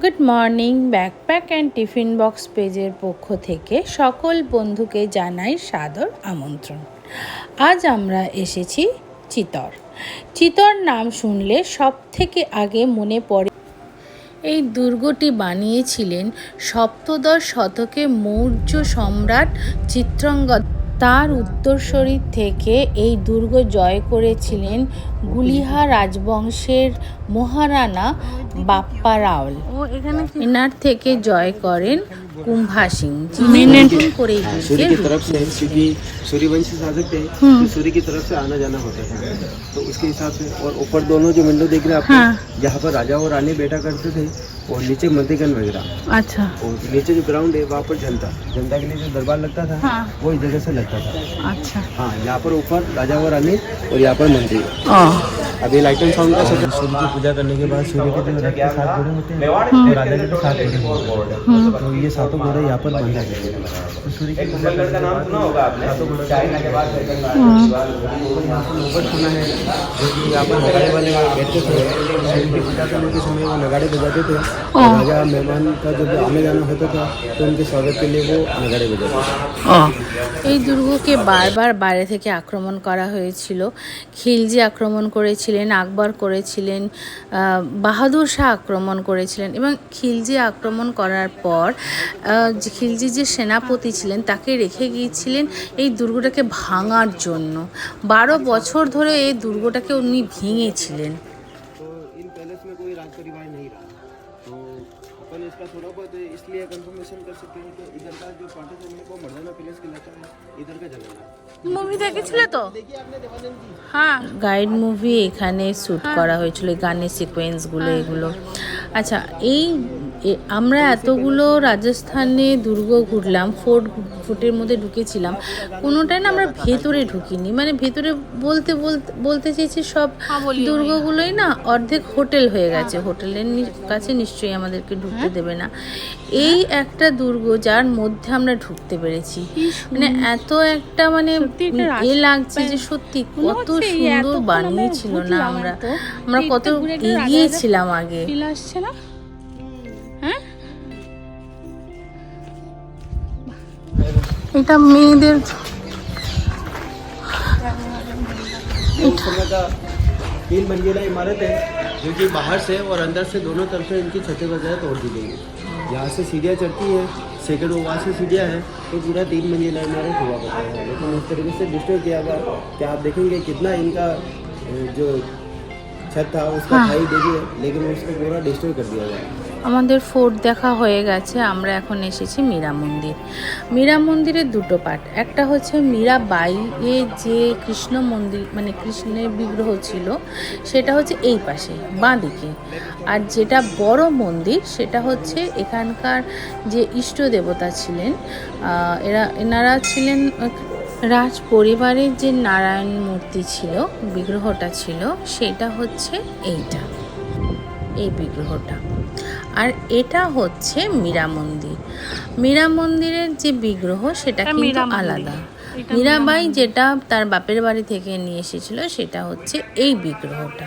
Good morning, backpack and tiffin box পেজের পক্ষ থেকে সকল বন্ধুকে জানাই সাদর আমন্ত্রণ। আজ আমরা এসেছি চিতর। চিতর নাম শুনলে সব থেকে আগে মনে পড়ে এই দুর্গটি বানিয়েছিলেন সপ্তদশ শতকে মৌর্য সম্রাট চিত্রাঙ্গদ। তার উত্তরসূরি থেকে এই দুর্গ জয় করেছিলেন গুলিহা রাজবংশের মহারানা বাপ্পা রাওল। এনার থেকে জয় করেন কুম্ভা সিং, যিনি নতুন করে सूर्यवंशी शासक थे तो सूर्य की तरफ से आना जाना होता था, तो उसके हिसाब से। और ऊपर दोनों जो विंडो देख रहे हैं आपको, जहाँ पर राजा और रानी बैठा करते थे, और नीचे मध्यगन वगैरह। अच्छा। और नीचे जो ग्राउंड है वहाँ पर जनता के लिए जो दरबार लगता था, वो इस जगह से लगता था। अच्छा। हाँ, यहाँ पर ऊपर राजा और रानी और यहाँ पर मंदिर। अभी लाइटन साउंड का सूर्य की पूजा करने के बाद सूर्य के जो रथ के 7 घोड़े होते हैं और राजा के तो 7 घोड़े होते हैं, तो ये 7 घोड़े यहाँ पर बंधा गए। तो सूर्य की पूजा करने के बाद 7 घोड़े सुना है, जो कि यहाँ पर नगाड़े वाले बैठते थे। सूर्य की पूजा करने के समय वो नगाड़े बजाते थे। राजा मेहमान का जब आने जाना होता था तो उनके स्वागत के लिए वो नगाड़े बजाते थे। এই দুর্গকে বারবার বাইরে থেকে আক্রমণ করা হয়েছিল। খিলজি আক্রমণ করেছিলেন, আকবর করেছিলেন, বাহাদুর শাহ আক্রমণ করেছিলেন। এবং খিলজি আক্রমণ করার পর খিলজি যে সেনাপতি ছিলেন তাকে রেখে গিয়েছিলেন এই দুর্গটাকে ভাঙার জন্য। 12 বছর ধরে এই দুর্গটাকে উনি ভেঙেছিলেন। इसका थोड़ा बहुत इसलिए कंफर्मेशन कर सकते हैं कि इधर का जो पार्ट है वो मर्दाना पैलेस कहलाता है, इधर का जगह है। মুভি দেখেছিলে তো? হ্যাঁ, গাইড মুভি এখানে শ্যুট করা হয়েছিল, গানের সিকোয়েন্সগুলো এগুলো। আচ্ছা, আমরা এতগুলো রাজস্থানে দুর্গ ঘুরলাম, ফোর্টের মধ্যে ঢুকেছিলাম, কোনোটাই না আমরা ভেতরে ঢুকিনি। মানে ভেতরে বলতে চেয়েছি সব দুর্গগুলোই না অর্ধেক হোটেল হয়ে গেছে। হোটেলের কাছে নিশ্চয়ই আমাদেরকে ঢুকতে দেবে না। এই একটা দুর্গ যার মধ্যে আমরা ঢুকতে পেরেছি, মানে এত একটা মানে এ লাগছে যে সত্যি কত সুন্দর বানিয়েছিল না। আমরা কত এগিয়েছিলাম আগে। এটা মেয়েদের तीन मंजिला इमारत है, जो कि बाहर से और अंदर से दोनों तरफ से इनकी छतें वगैरह तोड़ दी गई है। यहाँ से सीढ़ियाँ चढ़ती है, सैकड़ों वहाँ से सीढ़ियाँ हैं, तो पूरा 3 मंजिला इमारत हुआ करता है। लेकिन इस तरीके से डिस्ट्रॉय किया गया कि आप देखेंगे कितना इनका जो छत था उसका ढाई देखिए, लेकिन उसको पूरा डिस्ट्रॉय कर दिया गया। আমাদের ফোর্ট দেখা হয়ে গেছে। আমরা এখন এসেছি মীরা মন্দির। মীরা মন্দিরের দুটো পার্ট, একটা হচ্ছে মীরাবাই এর যে কৃষ্ণ মন্দির মানে কৃষ্ণের বিগ্রহ ছিল সেটা হচ্ছে এই পাশে বাঁ দিকে, আর যেটা বড় মন্দির সেটা হচ্ছে এখানকার যে ইষ্ট দেবতা ছিলেন, এনারা ছিলেন রাজ পরিবারের যে নারায়ণ মূর্তি ছিল, বিগ্রহটা ছিল, সেটা হচ্ছে এই বিগ্রহটা। আর এটা হচ্ছে মীরা মন্দির। মীরা মন্দিরের যে বিগ্রহ সেটা কিন্তু আলাদা। মীরাবাই যেটা তার বাপের বাড়ি থেকে নিয়ে এসেছিল সেটা হচ্ছে এই বিগ্রহটা।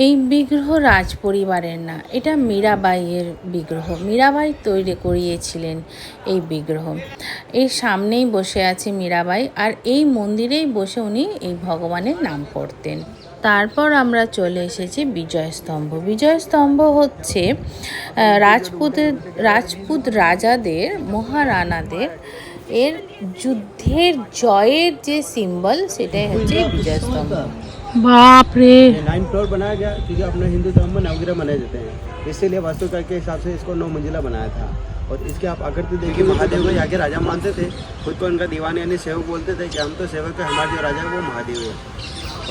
এই বিগ্রহ রাজ পরিবারের না, এটা মীরাবাইয়ের বিগ্রহ। মীরাবাই তৈরি করিয়েছিলেন এই বিগ্রহ। এই সামনেই বসে আছে মীরাবাই, আর এই মন্দিরেই বসে উনি এই ভগবানের নাম করতেন। তারপর আমরা চলে এসেছি বিজয়স্তম্ভ। বিজয়স্তম্ভ হচ্ছে রাজপুত রাজাদের, মহারানাদের এর যুদ্ধের জয়ের যে সিম্বল, সেটাই হচ্ছে বিজয়স্তম্ভ। बाप रे, 9 फ्लोर बनाया गया क्योंकि अपने हिंदू धर्म में नवग्रह मनाए जाते हैं, इसीलिए वास्तुकला के हिसाब से इसको 9 मंजिला बनाया था। और इसके आप आकृति देखिए, महादेव को यहाँ के राजा मानते थे, खुद को उनका दीवान यानी सेवक बोलते थे कि हम तो सेवक है, हमारे जो राजा है वो महादेव है।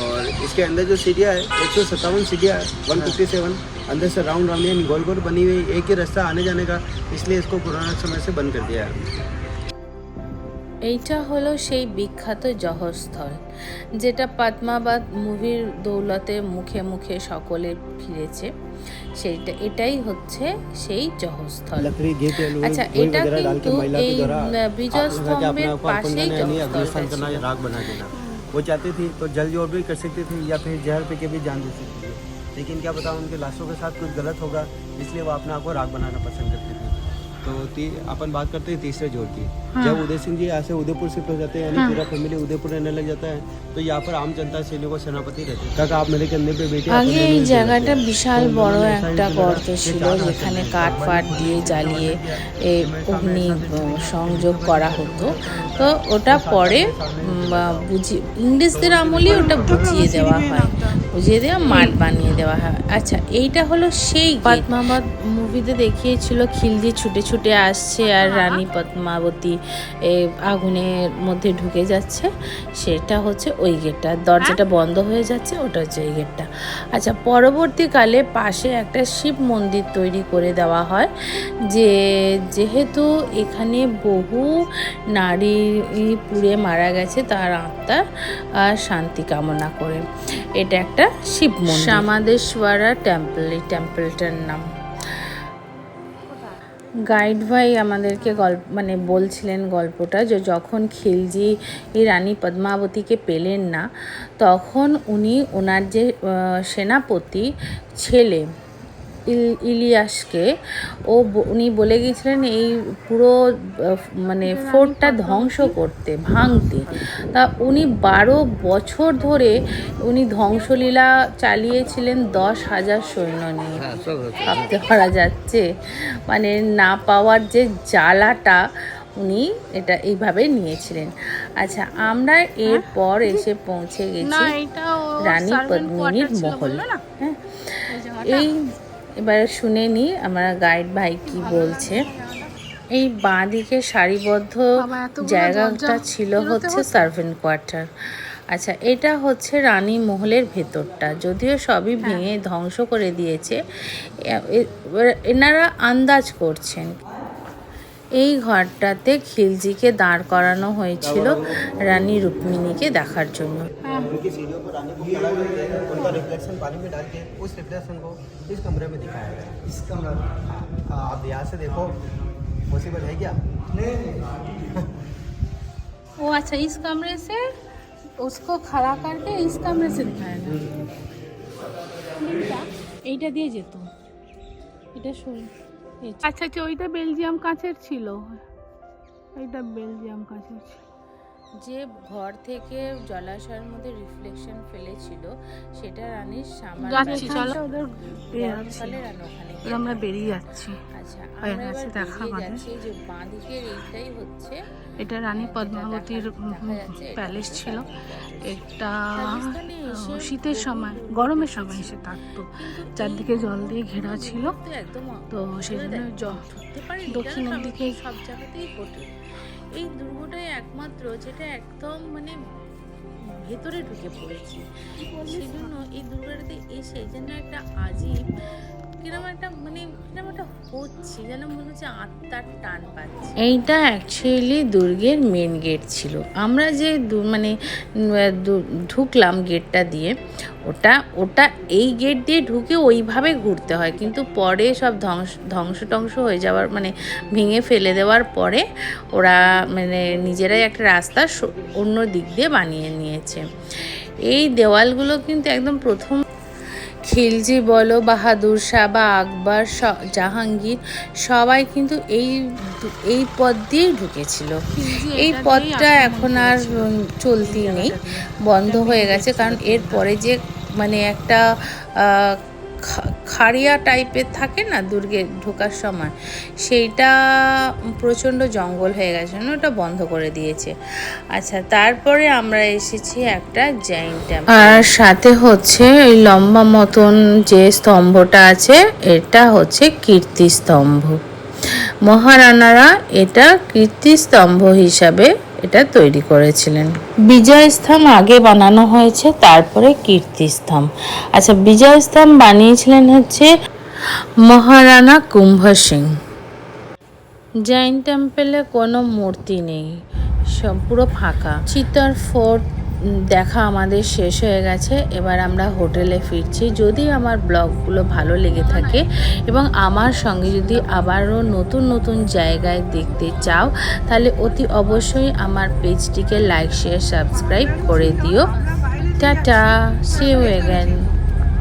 और इसके अंदर जो सीढ़ियाँ है 157 सीढ़ियाँ है, 157 अंदर से राउंड यानी गोल गोल बनी हुई, एक ही रास्ता आने जाने का, इसलिए इसको पुराना समय से बंद कर दिया है। এইটা হলো সেই বিখ্যাত জহস্থল, যেটা পদ্মাবত মুভির দৌলতে মুখে মুখে সকলে ফিরেছে। এটাই হচ্ছে সেই জহস্থল। আচ্ছা, এটা কিন্তু এই বিজয়স্তম্ভের পাশেই वो चाहती थी तो जल जोर भी कर सकती थी, या फिर जहर पे के भी जान दे सकती थी। लेकिन क्या बताऊँ उनके लाशों के साथ कुछ गलत होगा, इसलिए वो अपने आप को राख बनाना पसंद करते थे। तो अपन बात करते हैं तीसरे जोड़ की। जब उदय सिंह जी यहाँ से उदयपुर शिफ्ट हो जाते हैं, यानी पूरा फैमिली उदयपुर रहने लग जाता है, तो यहाँ पर आम जनता सैनिकों सेनापति रहते हैं। काका आप मेरे कंधे पे बैठे। আগে এই জায়গাটা বিশাল বড় একটা গর্ত ছিল, যেখানে কাঠ ফাট দিয়ে জ্বালিয়ে এই অগ্নি সংযোগ করা হতো। তো ওটা পরে ইংরেজদের আমলেই ওটা বুঝিয়ে দেওয়া হয়, বুঝিয়ে দেওয়া মাঠ বানিয়ে দেওয়া হয়। আচ্ছা, এইটা হলো সেই পদ্মাবত মুভিতে দেখিয়েছিল খিলজি ছুটে ছুটে আসছে আর রানী পদ্মাবতী আগুনের মধ্যে ঢুকে যাচ্ছে, সেটা হচ্ছে ওই গেটটা। দরজাটা বন্ধ হয়ে যাচ্ছে, ওটা হচ্ছে ওই গেটটা। আচ্ছা, পরবর্তীকালে পাশে একটা শিব মন্দির তৈরি করে দেওয়া হয়, যেহেতু এখানে বহু নারী পুড়ে মারা গেছে, তার আত্মার শান্তি কামনা করে। এটা একটা শিব মন্দির, শ্যামাদেশ্বরা টেম্পল, এই টেম্পলটার নাম। গাইড ভাই আমাদেরকে বলছিলেন গল্পটা, যে যখন খিলজি রানী পদ্মাবতীকে পেলেন না, তখন ওনার যে সেনাপতি ছেলে ইলিয়াসকে উনি বলে গিয়েছিলেন এই পুরো ফোর্টটা ধ্বংস করতে, ভাঙতে। তা উনি 12 বছর ধরে উনি ধ্বংসলীলা চালিয়েছিলেন 10,000 সৈন্য নিয়ে। ভাবতে পারা যাচ্ছে, না পাওয়ার যে জ্বালাটা উনি এটা এইভাবে নিয়েছিলেন। আচ্ছা, আমরা এরপর এসে পৌঁছে গেছি রানী পদ্মিনীর মহল। হ্যাঁ, এই এবারে শুনে নিই আমরা গাইড ভাই কি বলছে। এই বাঁ দিকে সারিবদ্ধ জায়গাটা ছিল হচ্ছে সার্ভেন্ট কোয়ার্টার। আচ্ছা, এটা হচ্ছে রানী মহলের ভেতরটা, যদিও সবই ভেঙে ধ্বংস করে দিয়েছে। এনারা আন্দাজ করছেন এই ঘরটাতে খিলজিকে দাঁড় করানো হয়েছিল রানী রুক্মিণীকে দেখার জন্য। उनकी सीढ़ियों पर रानी को खड़ा करके उनका रिफ्लेक्शन पानी में डाल के उस रिफ्लेक्शन को इस कमरे में दिखाया गया। इस कमरे आप यहाँ से देखो, पॉसिबल है क्या? नहीं। वो अच्छा, इस कमरे से उसको खड़ा करके इस कमरे से दिखाया गया। এইটা দিয়ে যেত, এটা শুন। আচ্ছা আচ্ছা, ওইটা বেলজিয়াম কাঁচের ছিল, ওইটা বেলজিয়াম কাঁচের ছিল। যে ঘর থেকে জলাশয়ের মধ্যে রিফ্লেকশন ফেলেছিল, সেটা রানীর সামান। যাচ্ছি, চলো ওদের আমরা বেরিয়ে যাচ্ছি। আচ্ছা, আমরা এবার দেখা যাচ্ছি যে বাঁ দিকের এইটাই হচ্ছে, এটা রানী পদ্মাবতীর প্যালেস ছিল। এটা শীতের সময়, গরমের সময় এসে থাকতো, চারদিকে জল দিয়ে ঘেরা ছিল, তো সেই জন্য দক্ষিণের দিকে সব জায়গাতেই হোটেল। এই দুর্গটাই একমাত্র যেটা একদম ভেতরে ঢুকে পড়েছি, সেই জন্য এই দুর্গটাতে এসে যেন একটা আজীব কিরম একটা হচ্ছে, যেন মনে হচ্ছে আত্মার টান পাচ্ছে। এইটা অ্যাকচুয়ালি দুর্গের মেন গেট ছিল। আমরা যে ঢুকলাম গেটটা দিয়ে, ওটা এই গেট দিয়ে ঢুকে ওইভাবে ঘুরতে হয়, কিন্তু পরে সব ধ্বংস হয়ে যাওয়ার ভেঙে ফেলে দেওয়ার পরে ওরা নিজেরাই একটা রাস্তা অন্য দিক দিয়ে বানিয়ে নিয়েছে। এই দেওয়ালগুলো কিন্তু একদম প্রথম খিলজি বলো, বাহাদুর শাহ বা আকবর, জাহাঙ্গীর সবাই কিন্তু এই পথ দিয়েই ঢুকেছিল। এই পথটা এখন আর চলতি নেই, বন্ধ হয়ে গেছে, কারণ এরপরে যে একটা খাড়িয়া টাইপের থাকে না দুর্গে ঢোকার সময়, সেইটা প্রচণ্ড জঙ্গল হয়ে গেছে, ওটা বন্ধ করে দিয়েছে। আচ্ছা, তারপরে আমরা এসেছি একটা জৈন টেম্পল, আর সাথে হচ্ছে এই লম্বা মতন যে স্তম্ভটা আছে, এটা হচ্ছে কীর্তিস্তম্ভ। মহারানারা এটা কীর্তিস্তম্ভ হিসাবে এটা তৈরি করেছিলেন। বিজয় স্তম্ভ আগে বানানো হয়েছে, তারপরে কীর্তিস্তম্ভ। আচ্ছা, বিজয় স্তম্ভ বানিয়েছিলেন হচ্ছে মহারানা কুম্ভ সিং। জৈন টেম্পলে কোনো মূর্তি নেই, সব পুরো ফাঁকা। চিত্তর ফোর্ট দেখা আমাদের শেষ হয়ে গেছে, এবার আমরা হোটেলে ফিরছি। যদি আমার ব্লগগুলো ভালো লেগে থাকে এবং আমার সঙ্গে যদি আবারও নতুন নতুন জায়গায় দেখতে চাও, তাহলে অতি অবশ্যই আমার পেজটিকে লাইক, শেয়ার, সাবস্ক্রাইব করে দিও। Tata, see you again.